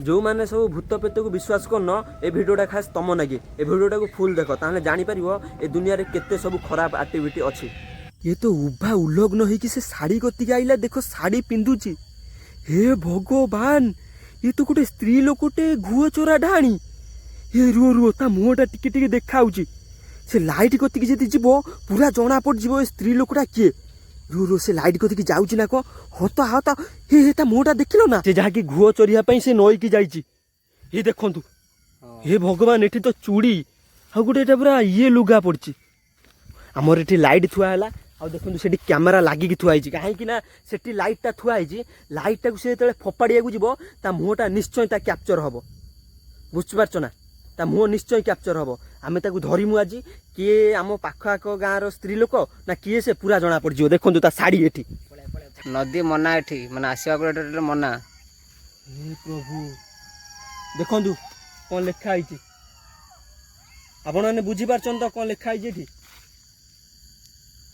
जो मैंने सब भूत प्रेत को विश्वास करन ए भिडियोटा खास तुम लगे ए भिडियोटा को फुल देख ताहले जापर ए दुनिया रे केते सब खराब एक्टिविटी अच्छी। ये तो उभा उलग्न होइकि से साड़ी कतिक आइला देख साड़ी पिंधुची। हे भगवान ये तो गोटे स्त्री लोकटे घुओ चोरा ढाणी। हे रुओ रुओ ता मुहटा टिके टिके देखाउची से लाइट कतिक जदि जीवो पूरा जना पड़ जीवो ए स्त्री लोकटा किए। रो रो से लाइट कतिक जाउची ना को हता हता हे ता मुहटा देखिलो ना से जहा कि घुओ चोरिया पई से नई की जाईची। हे देखंतु हे भगवान एठी तो चूड़ी आ गोटे एटा पूरा ये लुगा पड़ची। हमर एठी लाइट थुआ हला आ देखंतु सेठी कैमरा लागी की थुआ आइची काहे कि ना सेठी लाइटटा थुआ आइची। लाइटटा को से तळे फपाडिया को जीवो ता मुहटा निश्चय ता कैप्चर हबो बुझ पारछो ना ता मुह निश्चय कैप्चर हबो। आमे ताकू धरिमु आज किए आम पाख आख गाँव स्त्री लोक ना किए से पूरा जना पड़ देखो ता शाड़ी एठी नदी मना एठी माने आसीबा को मना। हे प्रभु देखो कौन लिखा है आपण मैंने बुझी पार्छन तो कौन लिखा है एठी।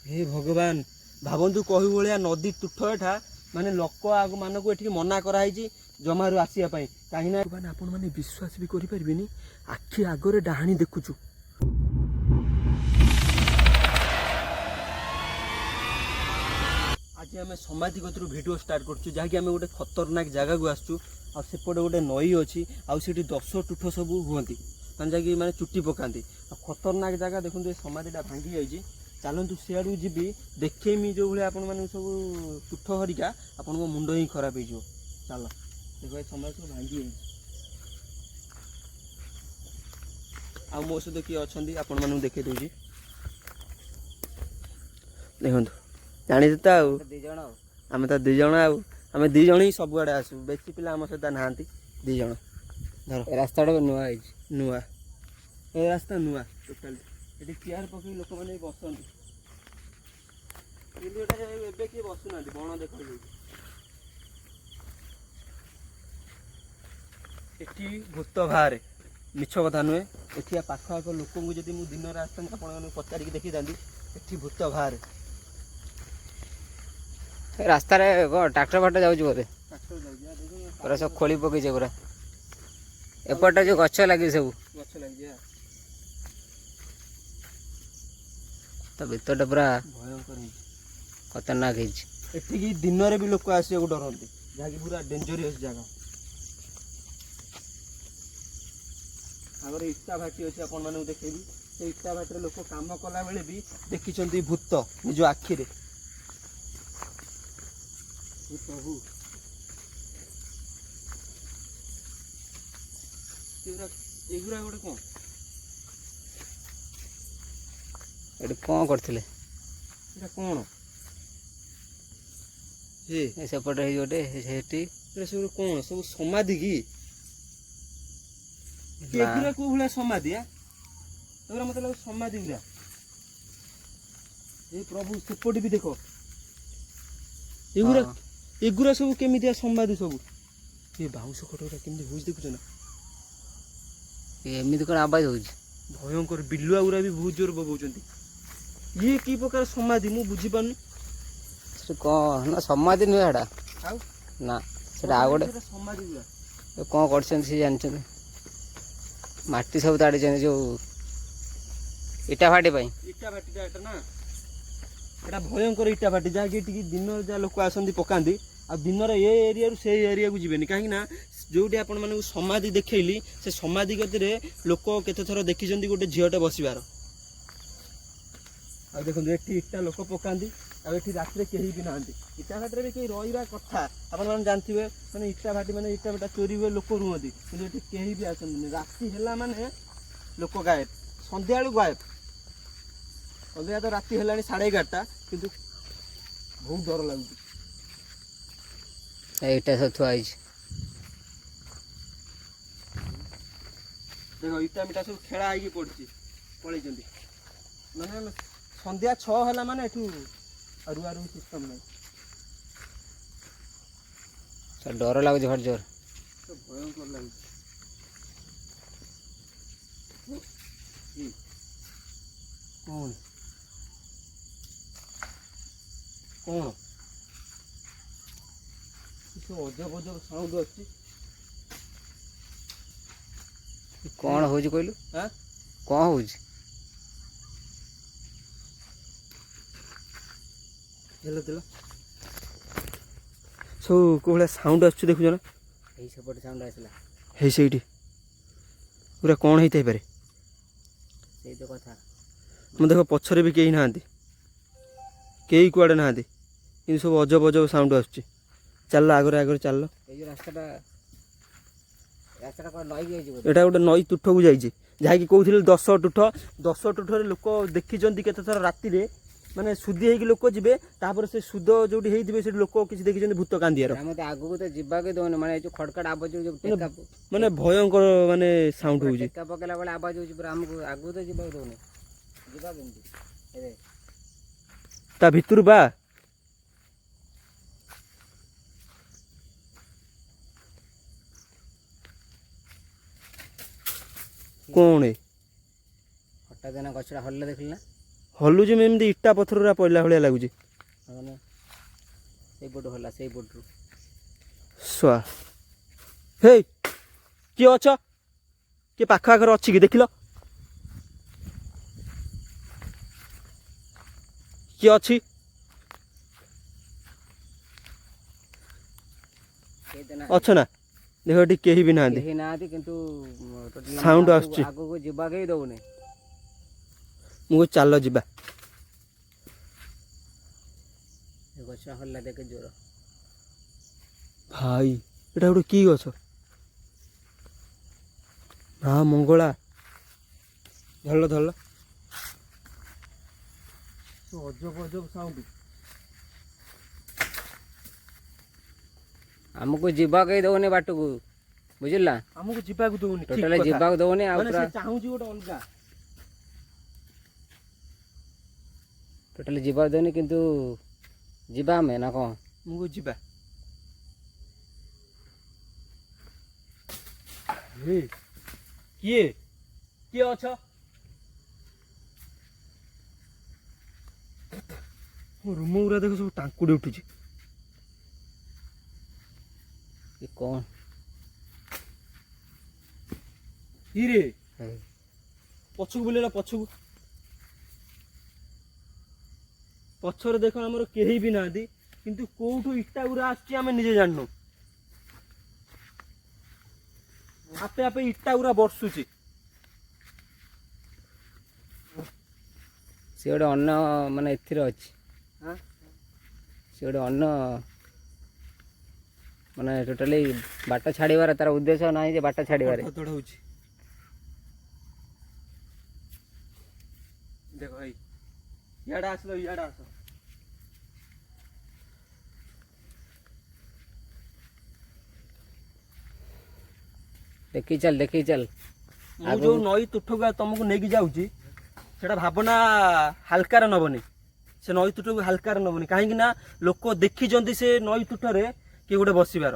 हे भगवान भावंतु कही भाया नदी तुठ एठा माने लोक आग मानक एठी मना कराई जमारू आसिया पई काहे ना आपण माने विश्वास भी करि परिबेनी आखि आगरे डाहाणी देखुचु। आज आम समाधि कतरू वीडियो स्टार्ट करछु जहाँकि आम गोटे खतरनाक जगह को आसचु आ सेपटे गोटे नई अच्छी आठी 10 टुठ सब हुअती मैंने जहाँकि मैंने चुट्टी पकाती खतरनाक जगह देखते समाधिटा भांगी जाइए। चलतु सियाड़ू जी देखेमी जो भाई आपण मैंने सब तुठ हरिका आपण मुंड ही खराब हो चल देख समाधि सब भांगी आ मो सहित किए अच्छा आपण मानू देखे दूसरी देखो जानी तो आम तो दिज आम दिज ही सब आड़े आसू बेसी पिला आम सहित ना दिज रास्ता नुआ नुआ ए रास्ता नुआ टोटाल ये चेयर पकई लोक मैंने बसती किए बसुना बण देख एटी भूत बाहर मिछ कथा नुहे एटी पाख आख लोक जब मुझे दिन आसती आप पचारिक देखी था एटी भूत बाहर रास्ता ट्रैक्टर फाटर जाऊँ बोधे पूरा सब खोली पकईचे पूरा एपटे जो गछ लगे सब गछ लगे तो भीतर पूरा भयंकर खतरनाक एठिकी दिन में भी लोक आसो डरती जहाँकि पूरा डेंजरियस जगह आगर इटा भाटी अच्छी आपण मानू देखेबी से इटा भाटी लोक काम कला बेले भी देखी भूत निज आखिरे। प्रभु एगुरा गोटे कौन ये कौन करथिले एटा कौन हे सेपटे गोटे सेठी सब कौन सब समाधि की एगुरा को भला समाधि एगुरा मतलब लगे समाधि गुरा ए प्रभु सेपटे भी देखो एगुरा एगुरा सब केमितिया समाधि सब ये बाउंस खटोरा केमि होज देखुछ ना एमती कौन आवाज हो भयंकर बिलुआ गुरा भी बहुत जोर बबौचंती ये की प्रकार समाधि मु बुझी पानी कौन ना समाधि नुहे एटा आउ ना सेटा आ गोटे समाधि गुरा कौन करछन से जानछन माटी सब ताड़ी जो इटा फाटी पई इटा भाटी एटा ना एटा भयंकर इटा भाटी जहाँकि दिन जहाँ लोक आसती पकाती आ दिन ये एरिया से एरिया को जीवेनि कहीं जो आपण मानक समाधि देखली से समाधि गति लोक केते थर देखी गोटे झीटे बसबार आ देखो ये इटा लोक पकाती आठी रात कहीं भी ना इटा भाटी में कहीं रहा कथा आप जानते मैंने इटा भाटी मैंने इटा भाटा चोरी हुए लोक रुहति कि कहीं भी आसती राति है माने लोक गायब सन्ध्या गायब सन्ध्या तो राति है 11:30 किंतु बहुत डर लगुच एटा सब थुआ देखो इटा मिटा सब खेला है पड़ी पलि माने सन्ध्या 6 है माने एठू रुआ रुई सिस्टम नहीं सर डर लगुच भार जोर तो भयंकर लगुच कौन कौन अजब अजब साउंड अच्छी କ'ଣ ହେଉଛି କହିଲୁ? ଆଁ କ'ଣ ହେଉଛି? ଦେଲ ଦେଲ ସବୁ କୋଉ ଭଳିଆ ସାଉଣ୍ଡ ଆସୁଛି ଦେଖୁଛ ନା? ଏଇ ସେପଟେ ସାଉଣ୍ଡ ଆସିଲା। ହେଇ ସେଇଠି ପୁରା କ'ଣ ହେଇଥାଇପାରେ? ସେଇ ତ କଥା। ମୁଁ ଦେଖ ପଛରେ ବି କେହି ନାହାନ୍ତି, କେହି କୁଆଡ଼େ ନାହାନ୍ତି, କିନ୍ତୁ ସବୁ ଅଜବ ଅଜବ ସାଉଣ୍ଡ ଆସୁଛି। ଚାଲ ଆଗରେ ଆଗରେ ଚାଲ। ଏଇ ଯେଉଁ ରାସ୍ତାଟା କ'ଣ ନଈକି ଯାଇଛି ବୋଧେ? ଏଇଟା ଗୋଟେ ନଈ ତୁଠକୁ ଯାଇଛି, ଯାହାକି କହୁଥିଲେ 10 ତୁଠ। 10 ତୁଠରେ ଲୋକ ଦେଖିଛନ୍ତି କେତେଥର ରାତିରେ, ମାନେ ସୁଧି ହେଇକି ଲୋକ ଯିବେ, ତାପରେ ସେ ସୁଧ ଯୋଉଠି ହେଇଥିବେ ସେଠି ଲୋକ କିଛି ଦେଖିଛନ୍ତି ଭୂତ କାନ୍ଦିଆର। ମତେ ଆଗକୁ ତ ଯିବାକୁ ଦଉନି, ମାନେ ଏଇ ଯୋଉ ଖଡଖଡ ଆବାଜ ଯୋଉ ଟେକା ମାନେ ଭୟଙ୍କର ମାନେ ସାଉଣ୍ଡ ହଉଛି। ଟେକା ପକେଇଲା ବେଳେ ଆବାଜ ହଉଛି ପୁରା, ଆମକୁ ଆଗକୁ ତ ଯିବାକୁ ଦଉନି। ଯିବା କେମିତି? ତା ଭିତରୁ ବା କଣ ହଠାତ୍ ନା ଗଛଟା ହଲିଲା ଦେଖିଲି ନା, ହଲୁଛି ଏମିତି ଇଟା ପଥରରା ପଇଲା ଭଳିଆ ଲାଗୁଛି। ମାନେ ସେଇପଟୁ ହଲା, ସେଇପଟରୁ। ସ୍ୱା ହେଇ କିଏ ଅଛ? କିଏ ପାଖ ଆଖରେ ଅଛି କି ଦେଖିଲ? କିଏ ଅଛି? ଅଛ ନା? ଦେଖ ଏଠି କେହି ବି ନାହାନ୍ତି, କେହି ନାହାନ୍ତି, କିନ୍ତୁ ସାଉଣ୍ଡ ଆସୁଛି। ଆଗକୁ ଯିବାକୁ ହିଁ ଦଉନି। ମୁଁ କହୁଛି ଚାଲ ଯିବା। ଗଛ ହଲିଲା ଦେଖେ ଜୋର। ଭାଇ ଏଟା ଗୋଟେ କି ଗଛ? ମା ମଙ୍ଗଳା। ଧରଲ ଧରଲ। ଅଜବ ଅଜବ ସାଉଣ୍ଡ। ଆମକୁ ଯିବାକୁ ହିଁ ଦଉନି ବାଟକୁ, ବୁଝିଲା? ଆମକୁ ଯିବାକୁ ଦଉନି, ଟୋଟାଲି ଯିବାକୁ ଦଉନି। ଆଉ ମାନେ ପୁରା ସେ ଚାହୁଁଛି ଗୋଟେ ଅଲଗା। ଟୋଟାଲି ଯିବାକୁ ଦଉନି, କିନ୍ତୁ ଯିବା ଆମେ ନା କ'ଣ? ମୁଁ କହୁଛି ଯିବା। କିଏ କିଏ ଅଛ? ରୁମ ଗୁରା ଦେଖ ସବୁ ଟାଙ୍କୁଡ଼ି ଉଠୁଛି। କ'ଣ ଇରେ ପଛକୁ ବୁଲେଇଲା, ପଛକୁ। ପଛରେ ଦେଖ ଆମର କେହି ବି ନାହାନ୍ତି, କିନ୍ତୁ କୋଉଠୁ ଇଟା ଗୁରା ଆସୁଛି ଆମେ ନିଜେ ଜାଣିନୁ। ଆପେ ଆପେ ଇଟା ଗୁରା ବର୍ଷୁଛି। ସେ ଗୋଟେ ଅନ୍ୟ ମାନେ ଏଥିରେ ଅଛି, ସେ ଗୋଟେ ଅନ୍ୟ ମାନେ ଟୋଟାଲି ବାଟ ଛାଡ଼ିବାର ତାର ଉଦ୍ଦେଶ୍ୟ ନାହିଁ ଯେ ବାଟ ଛାଡ଼ିବାରେ। ହଉଛି ଦେଖ ଭାଇ, ଇଆଡ଼େ ଆସିଲ, ଇଆଡ଼େ ଆସ। ଦେଖି ଚାଲ, ଦେଖି ଚାଲ। ମୁଁ ଯୋଉ ନଈ ତୁଠକୁ ତମକୁ ନେଇକି ଯାଉଛି, ସେଟା ଭାବନା ହାଲକାରେ ନବନି। ସେ ନଈ ତୁଠକୁ ହାଲକାରେ ନବନି, କାହିଁକି ନା ଲୋକ ଦେଖିଛନ୍ତି ସେ ନଈ ତୁଠରେ କିଏ ଗୋଟେ ବସିବାର।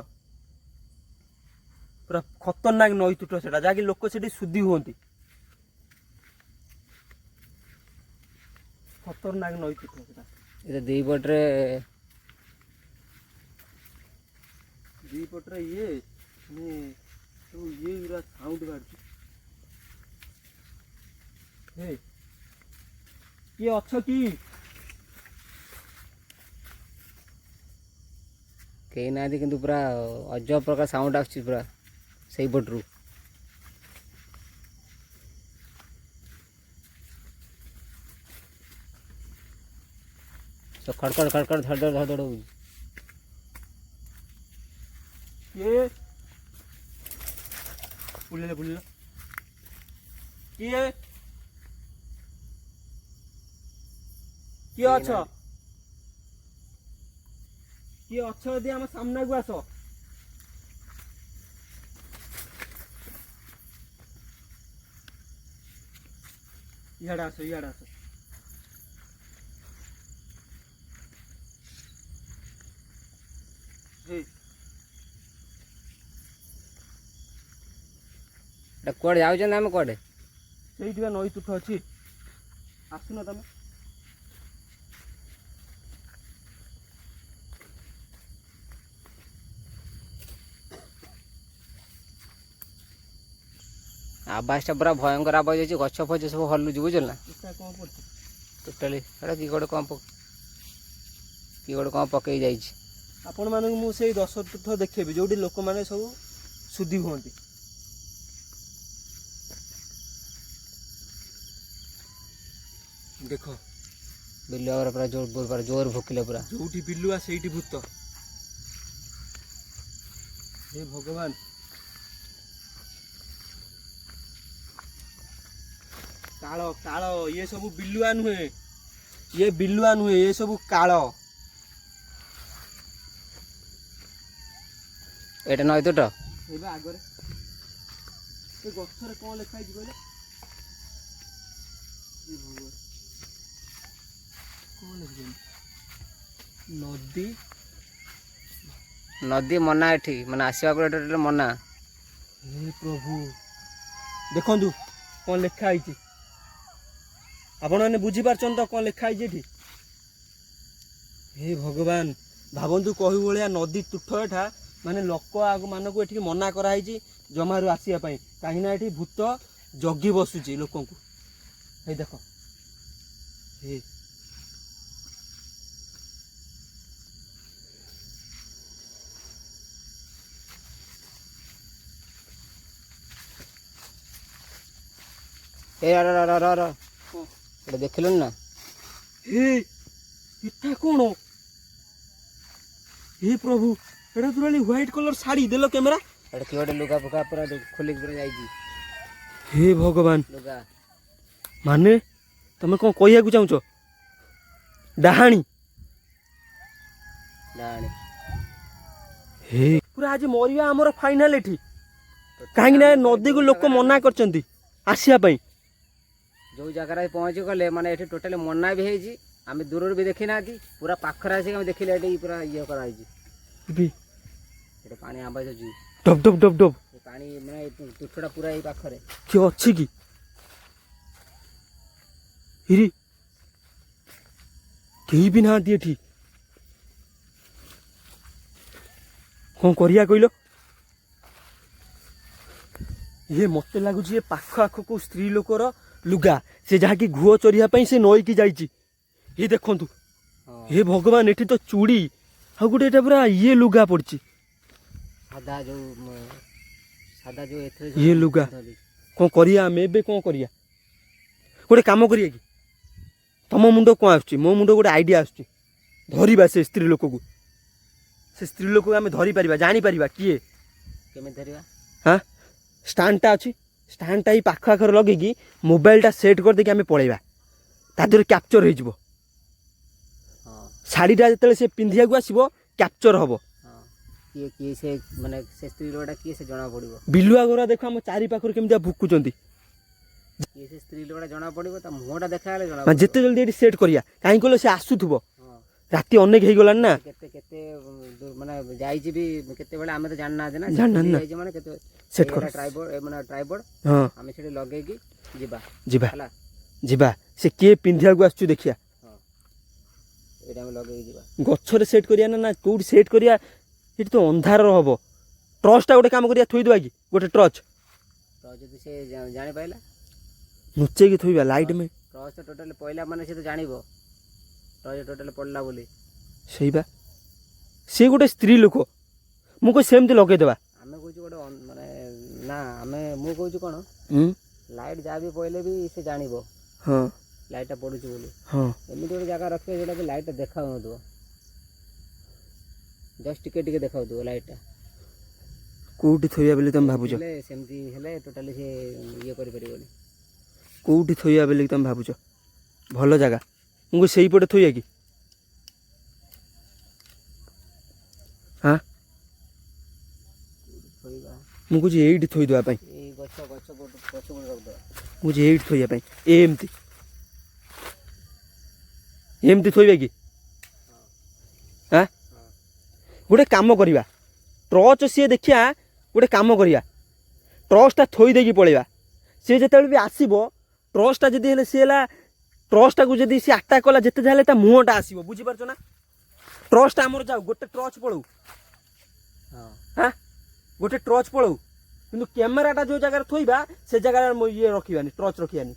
ପୁରା ଖତରନାକ ନଈ ତୁଠ ସେଟା, ଯାହାକି ଲୋକ ସେଠି ଶୁଦ୍ଧି ହୁଅନ୍ତି। ଖତରନାକ ନଈ ତୁଠ ସେଟା। ଏ ଦି ପଟରେ ଇଏ ମାନେ ସବୁ ଇଏ ଗୁରା ସାଉଣ୍ଡ ବାହାରୁଛି। ହେ କିଏ ଅଛ କି? କେହି ନାହାନ୍ତି, କିନ୍ତୁ ପୁରା ଅଜବ ପ୍ରକାର ସାଉଣ୍ଡ ଆସୁଛି ପୁରା ସେଇପଟରୁ। ଖଡଖଡ ଖଡଖଡ ଧଡ ଧଡ ଧଡ ହଉଛି। କିଏ ବୁଲିଲା ବୁଲିଲା? କିଏ କିଏ ଅଛ? କିଏ ଅଛ ଯଦି ଆମ ସାମ୍ନାକୁ ଆସ। ଇଆଡ଼େ ଆସ, ଇଆଡ଼େ ଆସ। এটা କୁଆଡ଼େ ଯାଉଛନ୍ତି ଆମେ କୁଆଡ଼େ? ସେଇଠି ବା ନଈ ତୁଠ ଅଛି, ଆସୁନ ତମେ। ଆବାଜଟା ପୁରା ଭୟଙ୍କର ଆବାଜ ଅଛି, ଗଛ ଫଛ ସବୁ ହଲୁଛି ବୁଝିଲ ନା ଏଟା କଣ କରୁଛି? ଟୋଟାଲି ଏଟା କି ଗୋଟେ କ'ଣ ପକେଇ ଯାଇଛି। ଆପଣମାନଙ୍କୁ ମୁଁ ସେଇ 10 ତୀର୍ଥ ଦେଖେଇବି ଯୋଉଠି ଲୋକମାନେ ସବୁ ଶୁଦ୍ଧି ହୁଅନ୍ତି। ଦେଖ ବିଲୁଆ ପୁରା ଜୋର ଭୋକିଲେ ପୁରା। ଯୋଉଠି ବିଲୁଆ ସେଇଠି ଭୂତ। ହେ ଭଗବାନ, କାଳ କାଳ, ଇଏ ସବୁ ବିଲୁଆ ନୁହେଁ, ଇଏ ବିଲୁଆ ନୁହେଁ, ଏ ସବୁ କାଳ। ଏଇଟା ନଈ ତୁଟ। ଏବେ ଆଗରେ ଏ ଗଛରେ କଣ ଲେଖା ହେଇଛି କହିଲେ? କଣ ଲେଖିଛନ୍ତି? ନଦୀ ମନା ଏଠି, ମାନେ ଆସିବାକୁ ଟୋଟାଲି ମନା। ହେ ପ୍ରଭୁ, ଦେଖନ୍ତୁ କଣ ଲେଖା ହେଇଛି। ଆପଣମାନେ ବୁଝିପାରୁଛନ୍ତି ତ କଣ ଲେଖା ହେଇଛି ଏଠି? ହେ ଭଗବାନ, ଭାବନ୍ତୁ କହି ଭଳିଆ ନଦୀ ତୁଠ ଏଠା, ମାନେ ଲୋକ ମାନଙ୍କୁ ଏଠିକି ମନା କରାହେଇଛି ଜମାରୁ ଆସିବା ପାଇଁ, କାହିଁକିନା ଏଠି ଭୂତ ଜଗି ବସୁଛି ଲୋକଙ୍କୁ। ହେଇ ଦେଖ, ହେ ଏଟା ଦେଖିଲୁନି ନା? ହେ ଏଟା କଣ? ହେ ପ୍ରଭୁ, ଏଟା ଟୋଟାଲି ହ୍ୱାଇଟ୍ କଲର ଶାଢ଼ୀ। ଦେଲ କ୍ୟାମେରା। ଏଟା କି ଗୋଟେ ଲୁଗା ଫୁଗା ପୁରା ଖୋଲିକି ପୁରା ଯାଇଛି। ହେ ଭଗବାନ, ଲୁଗା ମାନେ ତମେ କଣ କହିବାକୁ ଚାହୁଁଛ? ଡାହାଣୀ। ହେ ପୁରା ଆଜି ମରିବା ଆମର ଫାଇନାଲ ଏଠି, କାହିଁକି ନା ନଦୀକୁ ଲୋକ ମନା କରିଛନ୍ତି ଆସିବା ପାଇଁ। ଯୋଉ ଜାଗାରେ ପହଞ୍ଚି ଗଲେ ମାନେ ଏଠି ଟୋଟାଲି ମନା ବି ହେଇଛି। ଆମେ ଦୂରରୁ ବି ଦେଖିନାହାନ୍ତି, ପୁରା ପାଖରେ ଆସିକି ଆମେ ଦେଖିଲେ ଏଠି ପୁରା ଇଏ କରାହେଇଛି। ଏଠି ପାଣି ଆବାଜ ଅଛି, ଡବ୍ ଡବ୍ ଡବ୍ ଡବ୍ ପାଣି ମାନେ ତୁଠଟା ପୁରା ଏଇ ପାଖରେ। କିଏ ଅଛି କି? ହିରି କେହି ବି ନାହାନ୍ତି ଏଠି। କଣ କରିବା କହିଲ? ଇଏ ମତେ ଲାଗୁଛି ଏ ପାଖ ଆଖକୁ ସ୍ତ୍ରୀ ଲୋକର ଲୁଗା, ସେ ଯାହାକି ଘୁଅ ଚରିବା ପାଇଁ ସେ ନଈକି ଯାଇଛି। ଇଏ ଦେଖନ୍ତୁ, ହେ ଭଗବାନ, ଏଠି ତ ଚୁଡ଼ି ଆଉ ଗୋଟେ ଏଟା ପୁରା ଇଏ ଲୁଗା ପଡିଛି, ସାଧା ଯୋଉ ଏଥିରେ ଇଏ ଲୁଗା। କଣ କରିବା ଆମେ ଏବେ? କଣ କରିବା? ଗୋଟେ କାମ କରିବା କି? ତମ ମୁଣ୍ଡ କଣ ଆସୁଛି? ମୋ ମୁଣ୍ଡ ଗୋଟେ ଆଇଡିଆ ଆସୁଛି। ଧରିବା ସେ ସ୍ତ୍ରୀ ଲୋକକୁ, ସେ ସ୍ତ୍ରୀ ଲୋକକୁ ଆମେ ଧରିପାରିବା, ଜାଣିପାରିବା କିଏ। କେମିତି ଧରିବା? ହଁ, ଷ୍ଟାଣ୍ଡଟା ଅଛି, ଷ୍ଟାଣ୍ଡଟା ଏଇ ପାଖ ଆଖରେ ଲଗେଇକି ମୋବାଇଲଟା ସେଟ୍ କରିଦେଇକି ଆମେ ପଳେଇବା, ତା ଦେହରେ କ୍ୟାପଚର ହେଇଯିବ। ଶାଢ଼ୀଟା ଯେତେବେଳେ ସେ ପିନ୍ଧିବାକୁ ଆସିବ କ୍ୟାପଚର ହବ। କିଏ ସେ, ମାନେ ସେ ସ୍ତ୍ରୀ ଲୋକଟା କିଏ ସେ ଜଣା ପଡିବ। ବିଲୁଆ ଘୋରା ଦେଖ ଆମ ଚାରି ପାଖରୁ କେମିତିଆ ଭୁକୁଛନ୍ତି। କିଏ ସେ ସ୍ତ୍ରୀ ଲୋକଟା ଜଣା ପଡିବ, ତା ମୁହଁଟା ଦେଖାହେଲେ ଜଣା ମାନେ ଯେତେ ଜଲ୍ଦି ଏଠି ସେଟ୍ କରିବା, କାହିଁକି କହିଲ ସେ ଆସୁଥିବ, ରାତି ଅନେକ ହେଇଗଲାଣି ନା। କେତେ ମାନେ ଯାଇଛି ବି କେତେବେଳେ ଆମେ ତ ଜାଣିନାହାନ୍ତି ନା। ଜାଣିନାହାନ୍ତି ମାନେ କେତେ ସେଟ୍ କର ଟ୍ରାଇପଡ୍, ହଁ ଆମେ ସେଠି ଲଗେଇକି ଯିବା ହେଲା। ଯିବା, ସେ କିଏ ପିନ୍ଧିବାକୁ ଆସୁଛୁ ଦେଖିବା। ଏଇଟା ଆମେ ଲଗେଇକି ଯିବା। ଗଛରେ ସେଟ୍ କରିବା ନା କୋଉଠି ସେଟ୍ କରିବା? ଏଠି ତ ଅନ୍ଧାର ହବ। ଟର୍ଚ୍ଚଟା ଗୋଟେ କାମ କରିବା, ଥୋଇଦେବା କି ଗୋଟେ ଟର୍ଚ୍ଚ? ଯଦି ସେ ଜାଣିପାରିଲା, ଲୁଚେଇକି ଥୋଇବା ଲାଇଟ୍ ମେ। ଟର୍ଚ୍ଚ ତ ଟୋଟାଲି ପଇଲା ମାନେ ସେ ତ ଜାଣିବ ଟର୍ଚ୍ଚ ଟୋଟାଲି ପଡ଼ିଲା ବୋଲି। ସେଇବା, ସେ ଗୋଟେ ସ୍ତ୍ରୀ ଲୋକ, ମୁଁ କହି ସେମିତି ଲଗେଇଦେବା। ଆମେ କହୁଛୁ ଗୋଟେ ମାନେ ନା, ମୁଁ କହୁଛୁ କ'ଣ, ଲାଇଟ୍ ଯାହା ବି ପଇଲେ ବି ସେ ଜାଣିବ। ହଁ, ଲାଇଟ୍ଟା ପଡୁଛି ବୋଲି। ହଁ, ଏମିତି ଗୋଟେ ଜାଗା ରଖିବେ ଯୋଉଟା କି ଲାଇଟ୍ଟା ଦେଖାଉନଥିବ, ଜଷ୍ଟ ଟିକେ ଟିକେ ଦେଖାଉଥିବ ଲାଇଟ୍ଟା। କୋଉଠି ଥୋଇବା ବୋଲି ତମେ ଭାବୁଛ? ସେମିତି ହେଲେ ଟୋଟାଲି ସେ ଇଏ କରିପାରିବନି। କୋଉଠି ଥୋଇବା ବୋଲି ତମେ ଭାବୁଛ? ଭଲ ଜାଗା, ମୁଁ ସେଇପଟେ ଥୋଇବା କି? ହଁ, ମୁଁ କହୁଛି ଏଇଠି ଥୋଇଦେବା ପାଇଁ। ଏଇ ଗଛ ରଖିଦେବା। ମୁଁ କହୁଛି ଏଇଠି ଥୋଇବା ପାଇଁ, ଏମିତି ଥୋଇବା କି? ହଁ, ଗୋଟେ କାମ କରିବା, ଟର୍ଚ୍ଚ ସିଏ ଦେଖିବା, ଗୋଟେ କାମ କରିବା, ଟର୍ଚ୍ଚଟା ଥୋଇ ଦେଇକି ପଳେଇବା। ସିଏ ଯେତେବେଳେ ବି ଆସିବ, ଟର୍ଚ୍ଚଟା ଯଦି ହେଲେ ସିଏ ହେଲା, ଟର୍ଚ୍ଚଟାକୁ ଯଦି ସିଏ ଆଟାକ୍ କଲା, ଯେତେ ଯାହା ହେଲେ ତା ମୁହଁଟା ଆସିବ, ବୁଝିପାରୁଛ ନା? ଟର୍ଚ୍ଚଟା ଆମର ଯାଉ, ଗୋଟେ ଟର୍ଚ୍ଚ ପଳଉ। ହଁ, ଗୋଟେ ଟର୍ଚ୍ଚ ପଳଉ, କିନ୍ତୁ କ୍ୟାମେରାଟା ଯୋଉ ଜାଗାରେ ଥୋଇବା ସେ ଜାଗାରେ ଇଏ ରଖିବାନି, ଟର୍ଚ୍ଚ ରଖିବାନି।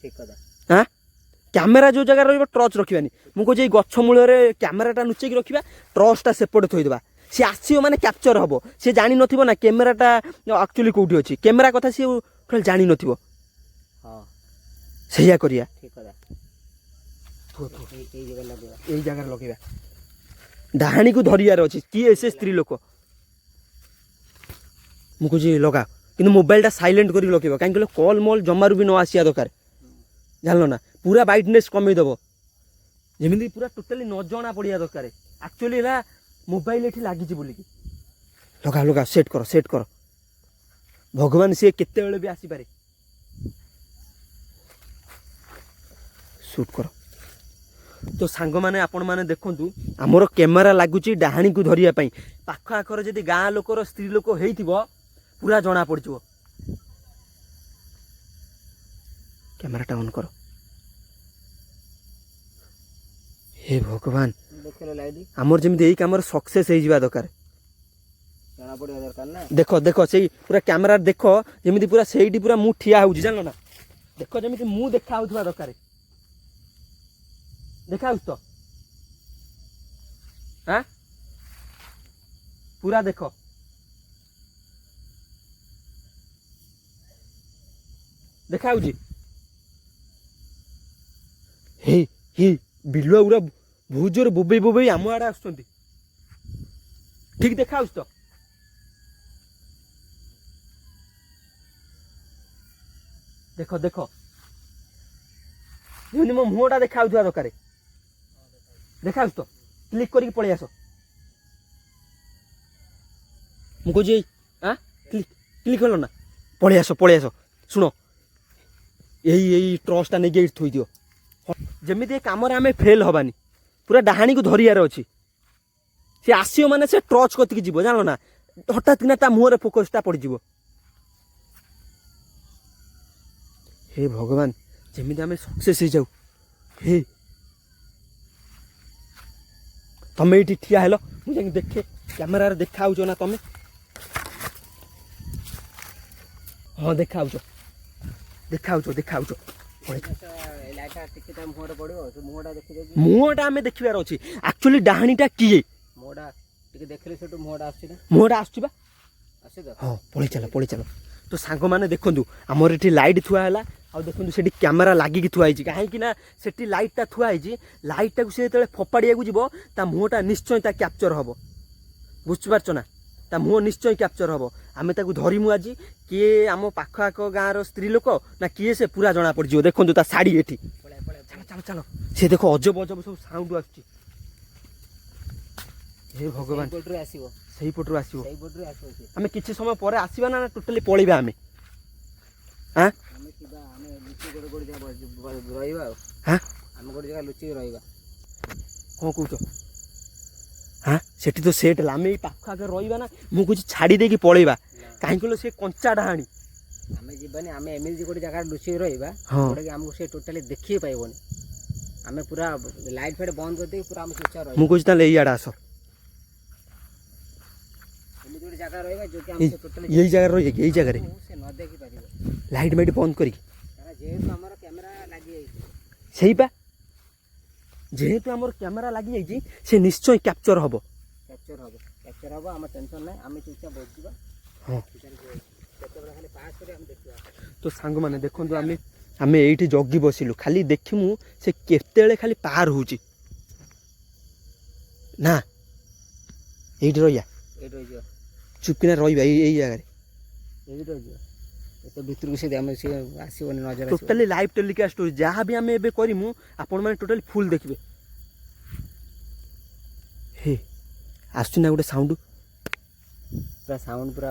ଠିକ କଥା। ହଁ, କ୍ୟାମେରା ଯୋଉ ଜାଗାରେ ରହିବ ଟର୍ଚ୍ଚ ରଖିବାନି। ମୁଁ କହୁଛି ଏଇ ଗଛ ମୂଳରେ କ୍ୟାମେରାଟା ଲୁଚେଇକି ରଖିବା, ଟର୍ଚ୍ଚଟା ସେପଟେ ଥୋଇଦେବା। ସିଏ ଆସିବ ମାନେ କ୍ୟାପଚର ହବ। ସିଏ ଜାଣିନଥିବ ନା କ୍ୟାମେରାଟା ଆକ୍ଚୁଆଲି କୋଉଠି ଅଛି, କ୍ୟାମେରା କଥା ସିଏ ଜାଣିନଥିବ। ହଁ ସେଇଆ କରିବା। ଠିକ କଥା। ଏଇ ଜାଗାରେ ଲଗେଇବା। ଡାହାଣୀକୁ ଧରିବାର ଅଛି। କିଏ ସେ ସ୍ତ୍ରୀ ଲୋକ? ମୁଁ କହୁଛି ଲଗା, କିନ୍ତୁ ମୋବାଇଲଟା ସାଇଲେଣ୍ଟ କରିକି ଲଗେଇବ। କାହିଁକି କହିଲ କଲ୍ ମଲ୍ ଜମାରୁ ବି ନ ଆସିବା ଦରକାର, ଜାଣିଲ ନା। ପୁରା ବ୍ରାଇଟନେସ୍ କମେଇଦବ, ଯେମିତି ପୁରା ଟୋଟାଲି ନ ଜଣା ପଡ଼ିବା ଦରକାର ଆକ୍ଚୁଆଲି ହେଲା ମୋବାଇଲ ଏଠି ଲାଗିଛି ବୋଲିକି। ଲଗା ଲଗା, ସେଟ୍ କର ସେଟ୍ କର। ଭଗବାନ ସିଏ କେତେବେଳେ ବି ଆସିପାରେ। ସୁଟ୍ କର। ତ ସାଙ୍ଗମାନେ ଆପଣମାନେ ଦେଖନ୍ତୁ, ଆମର କ୍ୟାମେରା ଲାଗୁଛି ଡାହାଣୀକୁ ଧରିବା ପାଇଁ। ପାଖ ଆଖରେ ଯଦି ଗାଁ ଲୋକର ସ୍ତ୍ରୀ ଲୋକ ହେଇଥିବ ପୁରା ଜଣା ପଡ଼ିଯିବ। କ୍ୟାମେରାଟା ଅନ୍ କର। ହେ ଭଗବାନ, ଦେଖିଲ ଲାଇଟ୍ ଆମର ଯେମିତି ଏଇ କାମରେ ସକ୍ସେସ୍ ହେଇଯିବା ଦରକାର। ଜଣା ପଡ଼ିବା ଦରକାର ନା। ଦେଖ ଦେଖ, ସେଇ ପୁରା କ୍ୟାମେରା ଦେଖ ଯେମିତି ପୁରା ସେଇଠି ପୁରା ମୁଁ ଠିଆ ହେଉଛି, ଜାଣିଲ ନା। ଦେଖ ଯେମିତି ମୁଁ ଦେଖା ହେଉଥିବା ଦରକାର। ଦେଖା ହେଉଛି ତ? ହଁ, ପୁରା ଦେଖ। ଦେଖା ହେଉଛି? ହେ ହେ, ବିଲୁଆ ଗୁରା ବହୁତ ଜୋରେ ବୋବେଇ ବୋବେଇ ଆମ ଆଡ଼େ ଆସୁଛନ୍ତି। ଠିକ ଦେଖା ହେଉଛି ତ? ଦେଖ ଦେଖ, ଯେମିତି ମୋ ମୁହଁଟା ଦେଖା ହେଉଥିବା ଦରକାର। ଦେଖା ହେଉଛି ତ? କ୍ଲିକ୍ କରିକି ପଳେଇ ଆସ। ମୁଁ କହୁଛି ଆଁ, କ୍ଲିକ୍ କଲ ନା? ପଳେଇ ଆସ ପଳେଇ ଆସ। ଶୁଣ, ଏଇ ଟ୍ରଚଟା ନେଇକି ଏଇଠି ଥୋଇଦିଅ। ଯେମିତି ଏ କାମରେ ଆମେ ଫେଲ୍ ହବାନି। ପୁରା ଡାହାଣୀକୁ ଧରିବାର ଅଛି। ସେ ଆସିବ ମାନେ ସେ ଟର୍ଚ୍ଚ କତିକି ଯିବ, ଜାଣିଲ ନା। ହଠାତ୍ କିନା ତା ମୁହଁରେ ଫୋକସଟା ପଡ଼ିଯିବ। ହେ ଭଗବାନ, ଯେମିତି ଆମେ ସକ୍ସେସ୍ ହେଇଯାଉ। ହେ, ତମେ ଏଇଠି ଠିଆ ହେଲ, ମୁଁ ଯାଇକି ଦେଖେ କ୍ୟାମେରାରେ ଦେଖା ହେଉଛ ନା ତମେ। ହଁ, ଦେଖା ହେଉଛ ଦେଖା ହେଉଛ ଦେଖା ହେଉଛ। ମୁହଁଟା ଆମେ ଦେଖିବାର ଅଛି। ଆକ୍ଚୁଆଲି ଡାହାଣୀଟା କିଏ? ମୁହଁଟା ଟିକେ ଦେଖିଲେ ସେଠୁ ମୁହଁଟା ଆସୁଛି ନା। ମୁହଁଟା ଆସୁଛି ବା। ଆସୁଛି ତ? ହଁ, ପଳେଇ ଚାଲ ପଳେଇ ଚାଲ। ତ ସାଙ୍ଗମାନେ ଦେଖନ୍ତୁ, ଆମର ଏଠି ଲାଇଟ୍ ଥୁଆ ହେଲା। ଆଉ ଦେଖନ୍ତୁ ସେଠି କ୍ୟାମେରା ଲାଗିକି ଥୁଆ ହେଇଛି। କାହିଁକି ନା ସେଠି ଲାଇଟ୍ଟା ଥୁଆ ହେଇଛି। ଲାଇଟ୍ଟାକୁ ସେ ଯେତେବେଳେ ଫୋପାଡ଼ିବାକୁ ଯିବ ତା ମୁହଁଟା ନିଶ୍ଚୟ ତା କ୍ୟାପଚର ହବ। ବୁଝିପାରୁଛ ନା? ତା ମୁହଁ ନିଶ୍ଚୟ କ୍ୟାପଚର ହବ। ଆମେ ତାକୁ ଧରିମୁ ଆଜି। କିଏ ଆମ ପାଖ ଆଖ ଗାଁର ସ୍ତ୍ରୀ ଲୋକ ନା କିଏ ସେ ପୁରା ଜଣା ପଡ଼ିଯିବ। ଦେଖନ୍ତୁ ତା ଶାଢ଼ୀ ଏଠି। ଚାଲ ଚାଲ ଚାଲ। ସେ ଦେଖ ଅଜବ ଅଜବ ସବୁ ସାଉଣ୍ଡ ଆସୁଛି। ହେ ଭଗବାନ, ଆସିବ ସେଇପଟରୁ ଆସିବ। ସେଇପଟରୁ ଆସିବ। ଆମେ କିଛି ସମୟ ପରେ ଆସିବା ନା ଟୋଟାଲି ପଳେଇବା ଆମେ? ଆଁ, ଆମେ ଥିବା, ଆମେ ଲୁଚିକି ଗୋଟେ ଜାଗା ରହିବା। ଆଉ ହାଁ, ଆମେ ଗୋଟେ ଜାଗା ଲୁଚିକି ରହିବା। କ'ଣ କହୁଛ? ହଁ, ସେଠି ତ ସେଟ୍ ହେଲା। ଆମେ ଏଇ ପାଖ ଆଖରେ ରହିବା ନା? ମୁଁ କହୁଛି ଛାଡ଼ି ଦେଇକି ପଳେଇବା। କାହିଁକି କହିଲ ସେ କଞ୍ଚା ଡାହାଣୀ। ଆମେ ଯିବାନି, ଆମେ ଏମିତି ଗୋଟେ ଜାଗାରେ ଲୁଚିକି ରହିବା ଯୋଉଟାକି ଆମକୁ ସେ ଟୋଟାଲି ଦେଖି ପାଇବନି। ଆମେ ପୁରା ଲାଇଟ୍ ଫାଇଟ୍ ବନ୍ଦ କରିଦେଇକି ପୁରା ଆମେ ଚୁପଚାପ ରହିବା। ମୁଁ କହୁଛି ତାହେଲେ ଏଇଆଡ଼େ ଆସ। ଏମିତି ଗୋଟେ ଜାଗା ରହିବା ଯୋଉଠି ଆମେ ଟୋଟାଲି ଏଇ ଜାଗାରେ ରହିବା କି? ଏଇ ଜାଗାରେ ସେ ନ ଦେଖି ପାରିବ। ଲାଇଟ୍ ମାଇଟ୍ ବନ୍ଦ କରିକି। ଯେହେତୁ ଆମର କ୍ୟାମେରା ଲାଗିଯାଇଛି। ସେଇପା, ଯେହେତୁ ଆମର କ୍ୟାମେରା ଲାଗିଯାଇଛି ସେ ନିଶ୍ଚୟ କ୍ୟାପଚର ହବ। କ୍ୟାପଚର ହବ। ଆମର ଟେନସନ୍ ନାହିଁ। ଆମେ ଚୁପଚାପ ବସିଯିବା। ହଁ, କେତେବେଳେ ଖାଲି ପାସ୍ କରି ଆମେ ଦେଖିବା। ତ ସାଙ୍ଗମାନେ ଦେଖନ୍ତୁ, ଆମେ ଏଇଠି ଜଗି ବସିଲୁ। ଖାଲି ଦେଖିମୁ ସେ କେତେବେଳେ ଖାଲି ପାର ହେଉଛି ନା। ଏଇଠି ରହିବା, ଏଇଠି ରହିଯିବା। ଚୁପକିନା ରହିବା ଏଇ ଜାଗାରେ। ଏଇଠି ରହିଯିବା। ଏତେ ଭିତରକୁ ସେ ଆମେ ସିଏ ଆସିବନି, ନଜର ଟୋଟାଲି ଲାଇଭ୍ ଟେଲିକାଷ୍ଟ ହେଉଛି। ଯାହା ବି ଆମେ ଏବେ କରିମୁ ଆପଣମାନେ ଟୋଟାଲି ଫୁଲ୍ ଦେଖିବେ। ହେ, ଆସୁଛି ନା ଗୋଟେ ସାଉଣ୍ଡ? ପୁରା ସାଉଣ୍ଡ ପୁରା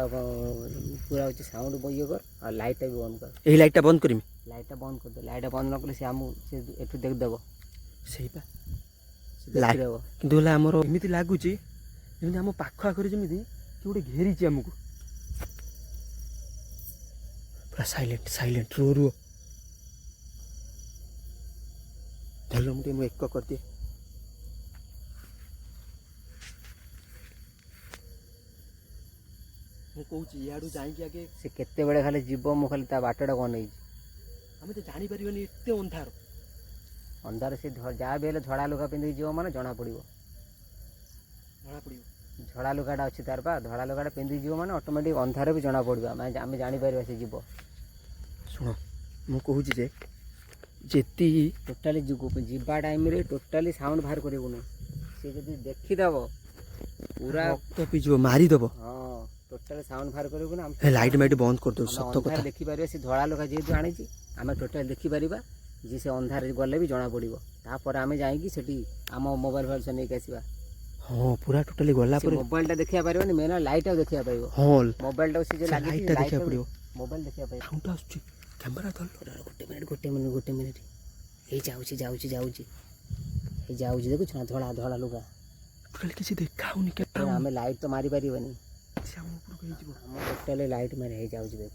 ହେଉଛି। ସାଉଣ୍ଡ ଇଏ କର, ଆଉ ଲାଇଟ୍ଟା ବି ବନ୍ଦ କର। ଏଇ ଲାଇଟ୍ଟା ବନ୍ଦ କରିମି? ଲାଇଟ୍ଟା ବନ୍ଦ କରିଦେ। ଲାଇଟ୍ଟା ବନ୍ଦ ନ କଲେ ସେ ଆମକୁ ସେ ଏଠୁ ଦେଖିଦେବ। ସେଇପା, ଦେଖିଦେବ। କିନ୍ତୁ ହେଲା ଆମର ଏମିତି ଲାଗୁଛି ଯେମିତି ଆମ ପାଖ ଆଖରେ ଯେମିତି କିଏ ଗୋଟେ ଘେରିଛି ଆମକୁ। ପୁରା ସାଇଲେଣ୍ଟ ସାଇଲେଣ୍ଟ। ରୁହ ଧରିଲ, ମୁଁ ଏକ କରିଦିଏ। ମୁଁ କହୁଛି ଇଆଡ଼ୁ ଯାଇକି ଆଗେ ସେ କେତେବେଳେ ଖାଲି ଯିବ, ମୁଁ ଖାଲି ତା ବାଟଟା କ'ଣ ନେଇଛି। ଆମେ ତ ଜାଣିପାରିବାନି ଏତେ ଅନ୍ଧାର। ଅନ୍ଧାର ସେ ଯାହା ବି ହେଲେ ଧଳା ଲୁଗା ପିନ୍ଧିକି ଯିବ ମାନେ ଜଣା ପଡ଼ିବ। ଜଣାପଡ଼ିବ। ଧଳା ଲୁଗାଟା ଅଛି ତାର ବା, ଧଳା ଲୁଗାଟା ପିନ୍ଧିକି ଯିବ ମାନେ ଅଟୋମେଟିକ୍ ଅନ୍ଧାର ବି ଜଣା ପଡ଼ିବ। ଆମେ ଜାଣିପାରିବା ସେ ଯିବ। ଶୁଣ ମୁଁ କହୁଛି ଯେ ଯେତିକି ଟୋଟାଲି ଯିବା ଟାଇମ୍ରେ ଟୋଟାଲି ସାଉଣ୍ଡ ବାହାର କରିବୁନି। ସେ ଯଦି ଦେଖିଦେବ ପୁରା ରକ୍ତ ପିଇଯିବ, ମାରିଦେବ। ହଁ, ଟୋଟାଲି ସାଉଣ୍ଡ ବାହାର କରିବୁନି। ଆମେ ଲାଇଟ୍ ମାଇଟ୍ ବନ୍ଦ କରିଦେବୁ। ସତ କଥା ଦେଖିପାରିବା ସେ ଧଳା ଲୁଗା ଯେହେତୁ ଆଣିଛି, ଆମେ ଟୋଟାଲି ଦେଖିପାରିବା ଯେ ସେ ଅନ୍ଧାରରେ ଗଲେ ବି ଜଣା ପଡ଼ିବ। ତାପରେ ଆମେ ଯାଇକି ସେଠି ଆମ ମୋବାଇଲ ଫୋବାଇଲ ସବୁ ନେଇକି ଆସିବା। ହଁ ପୁରା ଟୋଟାଲି ଗଲା ପରେ ମୋବାଇଲଟା ଦେଖିବା ପାରିବନି, ମେନ୍ ଲାଇଟ୍ଟାକୁ ଦେଖିବା ପାରିବ। ହଁ ମୋବାଇଲଟାକୁ ସେ ଯେ ଲାଗିଛି ଲାଇଟ୍ଟା ଦେଖିବାକୁ ପଡ଼ିବ। ମୋବାଇଲ ଦେଖିବା ପାରିବ। ସାଉଣ୍ଡ ଆସୁଛି, କ୍ୟାମେରା ଧର। ଗୋଟେ ମିନିଟ୍ ଏଇ ଯାଉଛି ଏଇ ଯାଉଛି, ଦେଖୁଛ ନା ଧଳା ଲୁଗା। ଟୋଟାଲି କିଛି ଦେଖାଉନି। କେତେ ଆମେ ଲାଇଟ୍ ତ ମାରିପାରିବାନି, ସେ ଆମ ଉପରକୁ ହେଇଯିବ। ଆମ ଟୋଟାଲି ଲାଇଟ୍ ମାରି ହେଇଯାଉଛି। ଦେଖ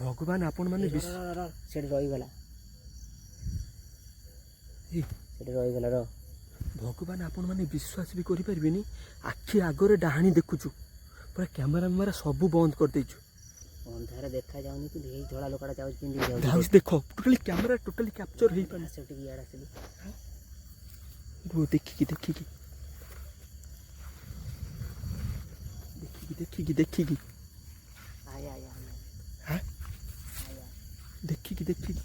ଭଗବାନ ଆପଣମାନେ ସେଠି ରହିଗଲା, ସେଠି ରହିଗଲା। ଭଗବାନ ଆପଣମାନେ ବିଶ୍ୱାସ ବି କରିପାରିବେନି, ଆଖି ଆଗରେ ଡାହାଣୀ ଦେଖୁଛୁ, ପୁରା କ୍ୟାମେରା ସବୁ ବନ୍ଦ କରିଦେଇଛୁ। ଅନ୍ଧାର ଦେଖାଯାଉନି କିନ୍ତୁ ଏଇ ଧଳା ଲୋକଟା ଯାଉଛି ପିନ୍ଧିକି ଯାଉଛି। ଦେଖ ଟୋଟାଲି କ୍ୟାମେରା ଟୋଟାଲି କ୍ୟାପଚର ହେଇପାରୁନି। ସେଠିକି ଇଆଡ଼େ ଆସିଲି, ଦେଖିକି ଦେଖିକି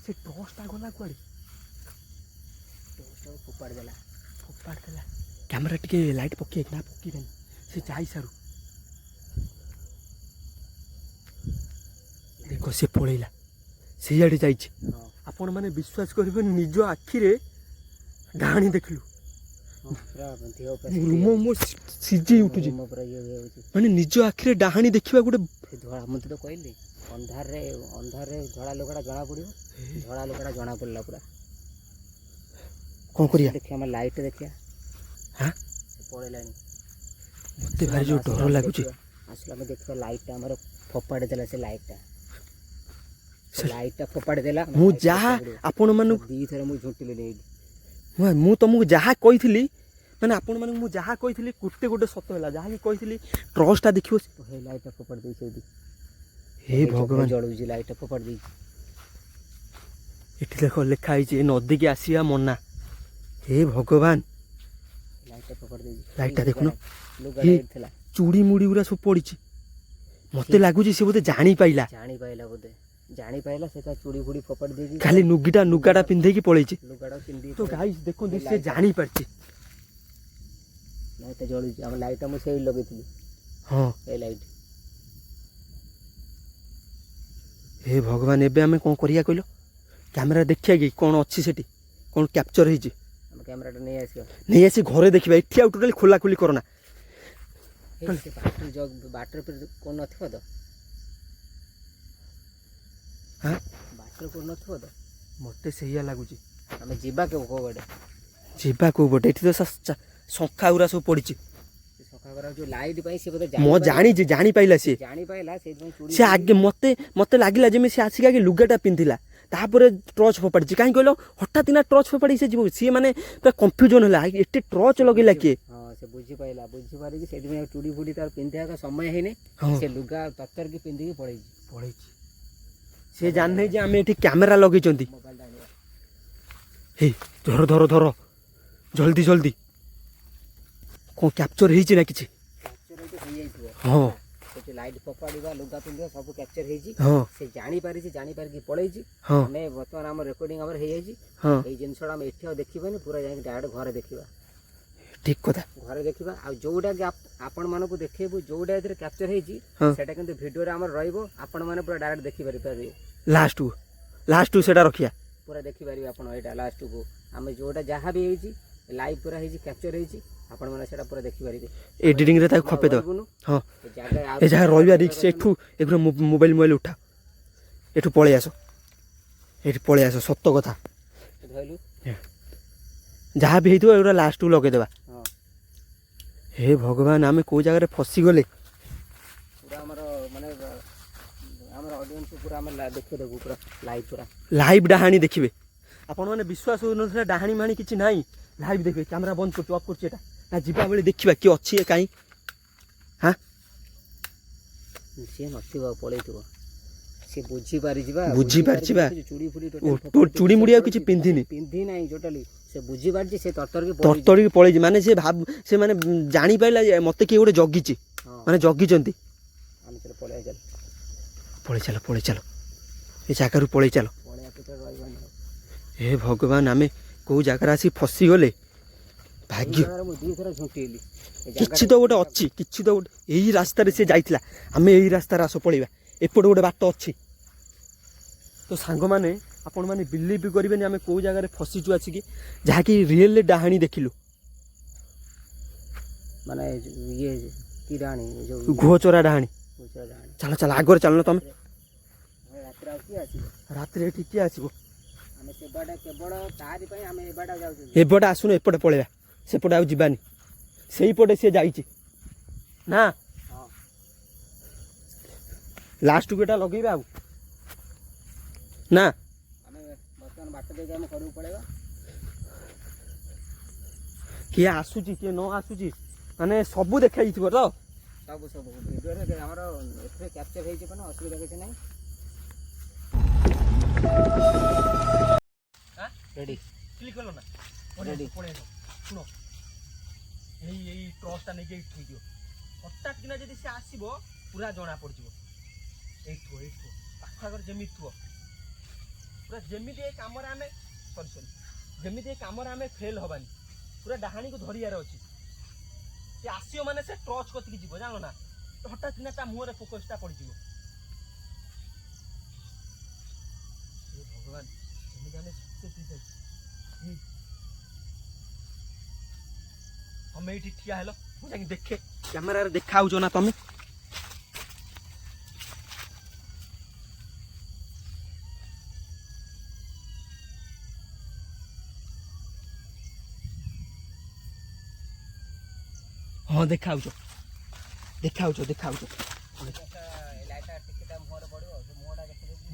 ସେ ଟର୍ଚ୍ଚଟା ଗଲା କୁଆଡ଼େ? ଟର୍ଚ୍ଚଟାକୁ ଫୋପାଡ଼ି ଦେଲା। କ୍ୟାମେରା ଟିକେ ଲାଇଟ୍ ପକେଇକି ନା ପକେଇବେନି, ସେ ଯାଇସାରୁ। ଦେଖ ସେ ପଳେଇଲା, ସେଇଆଡ଼େ ଯାଇଛି। ଆପଣମାନେ ବିଶ୍ୱାସ କରିବେନି, ନିଜ ଆଖିରେ ଡାହାଣୀ ଦେଖିଲୁ। ମୋ ସିଝେଇ ଉଠୁଛି, ମାନେ ନିଜ ଆଖିରେ ଡାହାଣୀ ଦେଖିବା ଗୋଟେ ଧଳା। ମୁଁ ତ କହିଲି ଅନ୍ଧାରରେ ଧଳା ଲୋକଟା ଜଣା ପଡ଼ିବ। ଧଳା ଲୋକଟା ଜଣା ପଡ଼ିଲା ପୁରା। କ'ଣ କରିବା? ଦେଖିବା ଆମେ ଲାଇଟ୍ଟା ଦେଖିବା। ହଁ ସେ ପଳେଇଲାଣି। ମୋତେ ଭାରି ଯୋଉ ଡର ଲାଗୁଛି। ଆସିଲା ଆମେ ଦେଖିବା ଲାଇଟ୍ଟା ଆମର ଫୋପାଡ଼ି ଦେଲା। ସେ ଲାଇଟ୍ଟା ଫୋପାଡ଼ି ଦେଲା। ମୁଁ ଯାହା ଆପଣମାନଙ୍କୁ ଦୁଇଥର ମୁଁ ଝୁଣ୍ଟିଲିଣି ଏଇଠି। ମୁଁ ତମକୁ ଯାହା କହିଥିଲି, ମାନେ ଆପଣମାନଙ୍କୁ ମୁଁ ଯାହା କହିଥିଲି ଗୋଟେ ସତ ହେଲା। ଯାହାକି କହିଥିଲି ଟର୍ଚ୍ଚଟା ଦେଖିବ। ହେଇ ଲାଇଟ୍ଟା ଫୋପାଡ଼ି ଦେଇଛି ଏଇଠି। ହେ ଭଗବାନ, ଜଳୁଛି ଲାଇଟ୍ଟା ଫୋପାଡ଼ି ଦେଇଛି। ଏଠି ଦେଖ ଲେଖା ହେଇଛି ନଦୀକି ଆସିବା ମନା। ହେ ଭଗବାନ, ଲାଇଟ୍ଟା ଫୋପାଡ଼ି ଦେଇଛି। ଲାଇଟ୍ଟା ଦେଖୁନ, ଥିଲା ଚୁଡ଼ି ମୁଡ଼ି ଗୁରା ସବୁ ପଡ଼ିଛି। ମତେ ଲାଗୁଛି ସେ ବୋଧେ ଜାଣିପାଇଲା ସେ ତା ଚୁଡ଼ି ଫୁଡ଼ି ଫୋପାଡ଼ି ଦେଇକି ଖାଲି ନୁଗାଟା ପିନ୍ଧେଇକି ପଳେଇଛି। ତ ଗାଇସ୍ ଦେଖନ୍ତୁ, ସେ ଜାଣିପାରିଛି। ଲାଇଟ୍ଟା ଜଳୁଛି। ଆମ ଲାଇଟ୍ଟା ମୁଁ ସେଇ ଲଗେଇଥିଲି। ହଁ ଏଇ ଲାଇଟ୍। ହେ ଭଗବାନ, ଏବେ ଆମେ କ'ଣ କରିବା କହିଲ? କ୍ୟାମେରା ଦେଖିବା କି କ'ଣ ଅଛି ସେଠି, କ'ଣ କ୍ୟାପଚର ହେଇଛି? ଆମେ କ୍ୟାମେରାଟା ନେଇ ଆସି ଘରେ ଦେଖିବା। ଏଠି ଆଉ ଟୋଟାଲି ଖୋଲାଖୋଲି କରନା। ବାଟରେ କ'ଣ ନଥିବ ତ? ବାଟରେ କ'ଣ ନଥିବ ତ? ମତେ ସେଇଆ ଲାଗୁଛି। ଆମେ ଯିବା କୋଉ ବାଟେ? ଏଠି ତ ଶଙ୍ଖା ଗୁରା ସବୁ ପଡ଼ିଛି। ଲାଇଟ୍ ପାଇଁ ସେ ବୋଧେ ଜାଣିପାଇଲା। ସେ ଆଗେ ମତେ ଲାଗିଲା ଯେମିତି ସେ ଆସିକି ଆଗେ ଲୁଗାଟା ପିନ୍ଧିଲା, ତାପରେ ଟର୍ଚ୍ଚ ଫୋପାଡ଼ିଛି। କାହିଁ କହିଲ, ହଠାତ୍ ନା ଟର୍ଚ୍ଚ ଫୋପାଡ଼ି ସେ ଯିବ। ସିଏ ମାନେ ପୁରା କନଫ୍ୟୁଜନ ହେଲା, ଏତେ ଟର୍ଚ୍ଚ ଲଗେଇଲା କିଏ? ହଁ, ସେ ବୁଝିପାରିକି ସେଇଥିପାଇଁ ଚୁଡ଼ି ଫୁଡ଼ି ତାର ପିନ୍ଧିବା ସମୟ ହେଇନି। ସେ ଲୁଗା ତରତରକି ପିନ୍ଧିକି ପଳେଇଛି। ସେ ଜାଣିନାହିଁ ଯେ ଆମେ ଏଠି କ୍ୟାମେରା ଲଗେଇଛନ୍ତି। ହେଇ ଧର ଜଲ୍ଦି କ'ଣ କ୍ୟାପଚର ହେଇଛି ନା କିଛି? ହଁ, ସେଠି ଲାଇଟ୍ ଫୋପାଡ଼ିବା, ଲୁଗା ପିନ୍ଧିବା ସବୁ କ୍ୟାପଚର ହେଇଛି। ହଁ, ସେ ଜାଣିପାରିକି ପଳେଇଛି। ହଁ, ଆମେ ବର୍ତ୍ତମାନ ଆମର ରେକର୍ଡିଂ ଆମର ହେଇଯାଇଛି। ହଁ, ଏଇ ଜିନିଷଟା ଆମେ ଏଠି ଆଉ ଦେଖିବାନି, ପୁରା ଯାଇକି ଡାଇରେକ୍ଟ ଘରେ ଦେଖିବା। ଠିକ କଥା। ଘରେ ଦେଖିବା। ଆଉ ଯୋଉଟା କି ଆପଣମାନଙ୍କୁ ଦେଖେଇବୁ, ଯୋଉଟା ଏଥିରେ କ୍ୟାପଚର ହେଇଛି, ସେଟା କିନ୍ତୁ ଭିଡ଼ିଓରେ ଆମର ରହିବ। ଆପଣମାନେ ପୁରା ଡାଇରେକ୍ଟ ଦେଖିପାରିବେ। ଲାଷ୍ଟକୁ ସେଟା ରଖିବା, ପୁରା ଦେଖିପାରିବେ ଆପଣ। ଏଇଟା ଲାଷ୍ଟକୁ ଆମେ ଯୋଉଟା ଯାହା ବି ହେଇଛି ଲାଇଭ୍ ପୁରା ହେଇଛି, କ୍ୟାପଚର ହେଇଛି, ଆପଣମାନେ ସେଟା ପୁରା ଦେଖିପାରିବେ। ଏଡିଟିଂରେ ତାକୁ ଖପେଇଦେବ। ହଁ, ଏ ଜାଗା ରହିବା ରିକ୍ସ। ଏଠୁ ଏଗୁলো ମୋବାଇଲ ଉଠା, ଏଠୁ ପଳେଇ ଆସ। ସତ କଥା, ଯାହା ବି ହେଇଥିବ ଏଗୁলো ଲାଷ୍ଟକୁ ଲଗେଇଦେବା। ହେ ଭଗବାନ, ଆମେ କୋଉ ଜାଗାରେ ଫସିଗଲେ? ଲାଇଭ୍ ଡାହାଣୀ ଦେଖିବେ। ଆପଣମାନେ ବିଶ୍ୱାସ ହେଉନଥିଲା, ଡାହାଣୀ ମାଣି କିଛି ନାହିଁ। ଲାଇଭ୍ ଦେଖିବେ। କ୍ୟାମେରା ବନ୍ଦ କରୁଛୁ, ଅଫ୍ କରୁଛୁ। ଏଟା ନା ଯିବା ବେଳେ ଦେଖିବା କିଏ ଅଛି କାହିଁ। ସିଏ ନଥିବ ପଳେଇଥିବ, ସିଏ ବୁଝିପାରିଛି ବା, ବୁଝିପାରିଛି ବା। ଚୁଡ଼ି ଫୁଡ଼ି ତୋ ଚୁଡ଼ି ମୁଡ଼ି ଆଉ କିଛି ପିନ୍ଧିନି, ପିନ୍ଧି ନାହିଁ ଟୋଟାଲି। ସେ ବୁଝିପାରିଛି, ସେ ତରତରିକି ପଳେଇଛି। ମାନେ ସେ ମାନେ ଜାଣିପାରିଲା ଯେ ମତେ କିଏ ଗୋଟେ ଜଗିଛି, ମାନେ ଜଗିଛନ୍ତି। ଆମେ ଚାଲ ପଳେଇ ଚାଲ, ପଳେଇ ଚାଲ ଏ ଜାଗାରୁ ପଳେଇ ଚାଲ। ହେ ଭଗବାନ, ଆମେ କୋଉ ଜାଗାରେ ଆସି ଫସିଗଲେ। ଭାଗ୍ୟ ମୁଁ 2 ଥର ଝୁଣ୍ଟିଲି। କିଛି ତ ଗୋଟେ ଅଛି, କିଛି ତ ଗୋଟେ। ଏଇ ରାସ୍ତାରେ ସେ ଯାଇଥିଲା, ଆମେ ଏଇ ରାସ୍ତାରେ ଆସ ପଳେଇବା। ଏପଟେ ଗୋଟେ ବାଟ ଅଛି। ତ ସାଙ୍ଗମାନେ, ଆପଣମାନେ ବିଲିଭ୍ କରିବେନି ଆମେ କୋଉ ଜାଗାରେ ଫସିଛୁ ଆସିକି, ଯାହାକି ରିଏଲ୍ ଡାହାଣୀ ଦେଖିଲୁ। ମାନେ ଇଏ କି ଡାହାଣୀ, ଯୋଉ ଘୁଅଚୋରା ଡାହାଣୀ। ଚାଲ ଚାଲ, ଆଗରେ ଚାଲୁନ ତମେ। ରାତିରେ ଆଉ କିଏ ଆସିବ? ରାତିରେ ଏଠି କିଏ ଆସିବ? ଆମେ ସେବାଟା କେବଳ ତାରି ପାଇଁ ଆମେ ଏବାଟା ଯାଉଛୁ। ଏପଟେ ଆସୁନ, ଏପଟେ ପଳେଇବା। ସେପଟେ ଆଉ ଯିବାନି, ସେଇପଟେ ସିଏ ଯାଇଛି ନା। ଲାଷ୍ଟକୁ ଏଟା ଲଗେଇବା ଆଉ ନା। ଆମେ ବର୍ତ୍ତମାନ ବାଟ ଦେଇକି ଆମେ ଘରକୁ ପଳେଇବା। କିଏ ଆସୁଛି କିଏ ନ ଆସୁଛି ମାନେ ସବୁ ଦେଖାଯାଇଥିବ ତ। ସବୁ ଭିଡ଼ିଓରେ ଆମର ଏଥିରେ କ୍ୟାପଚର ହେଇଛି, ମାନେ ଅସୁବିଧା କିଛି ନାହିଁ। ରେଡ଼ି କ୍ଲିକ୍ କଲ ନା? ରେଡ଼ି। ଶୁଣ, ଏଇ ଟର୍ଚ୍ଚଟା ନେଇକି ଏଇଠି ଥୋଇଦିଅ। ହଠାତ୍ କିନା ଯଦି ସେ ଆସିବ ପୁରା ଜଣା ପଡ଼ିଯିବ। ଏଇଠୁ ପାଖ ଆଗରେ ଯେମିତି ଥିବ, ପୁରା ଯେମିତି ଏ କାମରେ ଆମେ ଯେମିତି ଏ କାମରେ ଆମେ ଫେଲ୍ ହବାନି। ପୁରା ଡାହାଣୀକୁ ଧରିବାର ଅଛି। ସେ ଆସିବ ମାନେ ସେ ଟର୍ଚ୍ଚ କତିକି ଯିବ, ଜାଣିଲ ନା। ହଠାତ୍ କିନା ତା ମୁହଁରେ ଫୋକସଟା ପଡ଼ିଯିବ। ହେ ଭଗବାନ, ଯେମିତି ଆମେ ତମେ ଏଇଠି ଠିଆ ହେଲ, ମୁଁ ଯାଇକି ଦେଖେ କ୍ୟାମେରାରେ ଦେଖା ହଉଛ ନା ତମେ। ହଁ ଦେଖାଉଛ।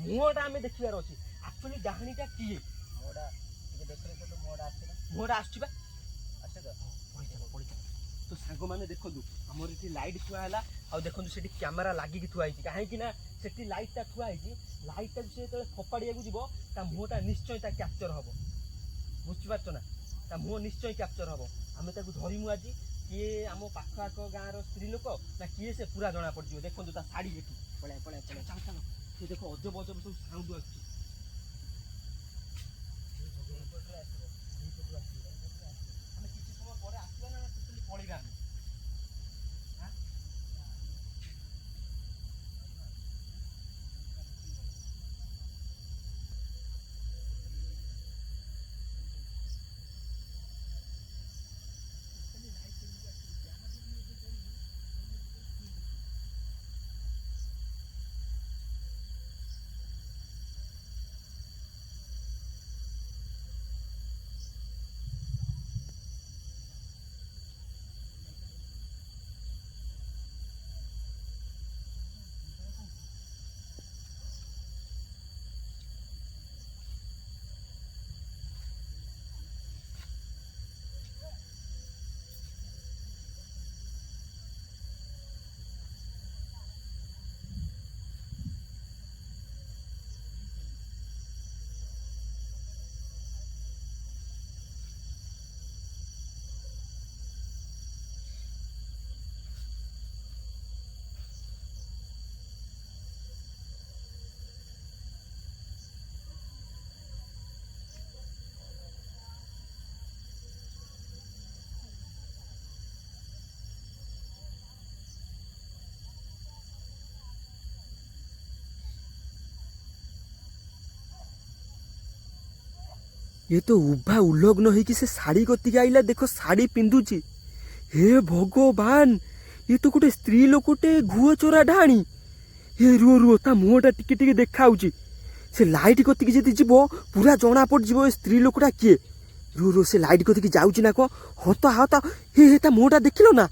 ମୁହଁଟା ଆମେ ଦେଖିବାର ଅଛି। ଆକ୍ଚୁଆଲି ଡାହାଣୀଟା କିଏ? ମୁହଁଟା ଆସୁଛି ବା। ତ ସାଙ୍ଗମାନେ ଦେଖନ୍ତୁ, ଆମର ଏଠି ଲାଇଟ୍ ଥୁଆ ହେଲା। ଆଉ ଦେଖନ୍ତୁ ସେଠି କ୍ୟାମେରା ଲାଗିକି ଥୁଆ ହେଇଛି। କାହିଁକି ନା ସେଠି ଲାଇଟ୍ଟା ଥୁଆ ହେଇଛି। ଲାଇଟ୍ଟାକୁ ସେ ଯେତେବେଳେ ଫୋପାଡ଼ିବାକୁ ଯିବ, ତା ମୁହଁଟା ନିଶ୍ଚୟ ତା କ୍ୟାପଚର ହବ। ବୁଝିପାରୁଛ ନା? ତା ମୁହଁ ନିଶ୍ଚୟ କ୍ୟାପଚର ହବ। ଆମେ ତାକୁ ଧରିମୁ ଆଜି। କିଏ ଆମ ପାଖ ଆଖ ଗାଁର ସ୍ତ୍ରୀ ଲୋକ ନା କିଏ ସେ ପୁରା ଜଣା ପଡ଼ିଯିବ। ଦେଖନ୍ତୁ ତା ଶାଢ଼ୀ ଏଠି। ଚାଲ। ସେ ଦେଖ ଅଜବ ସବୁ ସାଉଣ୍ଡ ଆସୁଛି। ଆମେ କିଛି ସମୟ ପରେ ଆସିବା ନା ପଳେଇବା ଆମେ? ये तो उभा उलग्न ହେଇକି ସେ ଶାଢ଼ୀ କତିକି ଆଇଲା। ଦେଖ ଶାଢ଼ୀ ପିନ୍ଧୁଛି। हे भगवान, ये तो गोटे स्त्री लोकटे घुଅ ଚୋରା ढाणी। हे रुओ ता मुहटा टिके टिके देखा होची। से लाइट कतिकी जदि जीवो पूरा जना पड़ जीवो ए स्त्री लोकटा किए। रुओ से लाइट कतिकी जाउची ना को हता हता। हे ता मुहटा देखिलो ना।